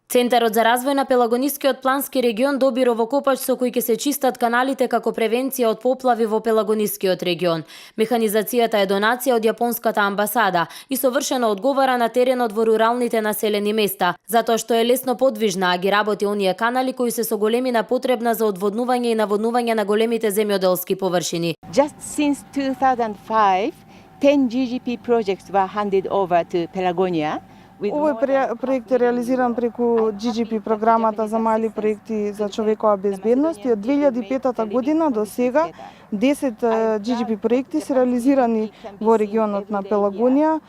Центарот за развој на Пелагонискиот плански регион доби ровокопач со кој ќе се чистат каналите како превенција од поплави во Пелагонискиот регион. Механизацијата е донација од јапонската амбасада и совршено одговара на теренот во руралните населени места, затоа што е лесно подвижна, а ги работи оние канали кои се со големина потребна за одводнување и наводнување на големите земјоделски површини. Just since 2005, 10 GGP projects were handed over to Pelagonia. Овој проект е реализиран преку GGP програмата за мали проекти за човекова безбедност и од 2005 година до сега 10 GGP проекти се реализирани во регионот на Пелагонија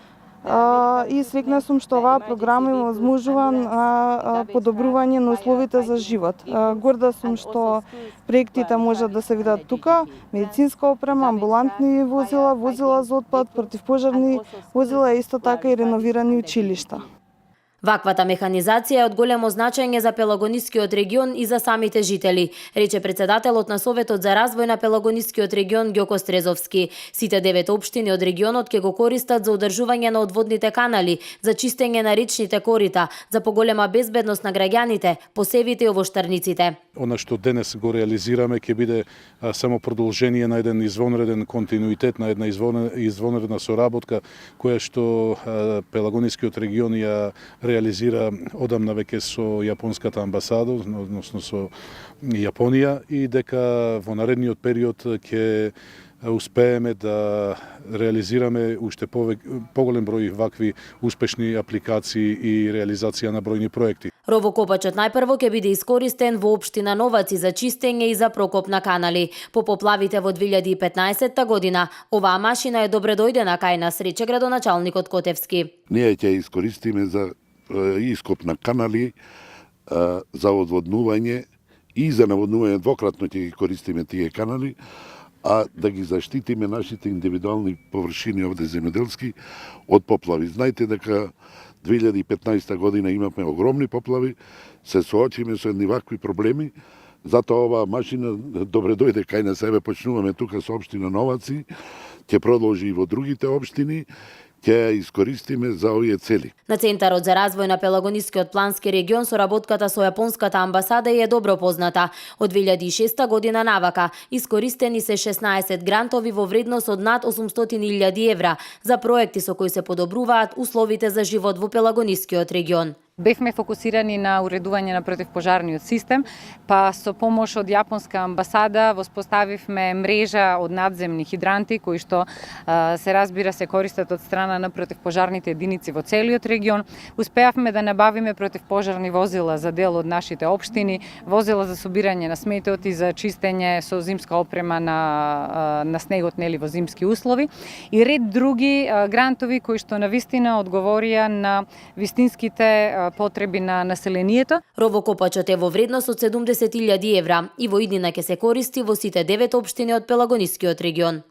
и среќна сум што оваа програма им возможува подобрување на условите за живот. Горда сум што проектите можат да се видат тука: медицинска опрема, амбулантни возила, возила за отпад, противпожарни возила и исто така и реновирани училишта. Ваквата механизација е од големо значење за Пелагонискиот регион и за самите жители, рече председателот на Советот за развој на Пелагонискиот регион Ѓоко Стрезовски. Сите 9 општини од регионот ќе го користат за одржување на одводните канали, за чистење на речните корита, за поголема безбедност на граѓаните, посевите и овоштарниците. Она што денес го реализираме ќе биде само продолжение на еден извонреден континуитет, на една извонредна соработка која што Пелагонискиот регион ја реализира одамна веќе со јапонската амбасада, односно со Јапонија, и дека во наредниот период ќе успееме да реализираме уште поголем број вакви успешни апликации и реализација на бројни проекти. Ровокопачот најпрво ќе биде искористен во општина Новаци за чистење и за прокоп на канали. По поплавите во 2015 година, оваа машина е добре дојдена кај нас, рече градоначалникот Котевски. Ние ќе искористиме за ископ на канали, за одводнување и за наводнување, двократно ќе ги користиме тие канали, а да ги заштитиме нашите индивидуални површини овде земјоделски од поплави. Знаете дека 2015 година имавме огромни поплави, се соочиме со едни вакви проблеми, затоа оваа машина добре дојде кај на себе, почнуваме тука со општина Новаци, ќе продолжи и во другите општини, ќе ја искористиме за овие цели. На Центарот за развој на Пелагонискиот плански регион соработката со јапонската амбасада е добро позната. Од 2006 година навака искористени се 16 грантови во вредност од над 800.000 евра за проекти со кои се подобруваат условите за живот во Пелагонискиот регион. Бевме фокусирани на уредување на противпожарниот систем, па со помош од јапонска амбасада воспоставивме мрежа од надземни хидранти кои што се разбира се користат од страна на противпожарните единици во целиот регион. Успеавме да набавиме противпожарни возила за дел од нашите општини, возила за собирање на сметот и за чистење со зимска опрема на снегот во зимски услови и ред други грантови кои што навистина одговорија на вистинските потреби на населението. Ровокопачот е во вредност од 70.000 евра и во иднина ќе се користи во сите 9 општини од Пелагонискиот регион.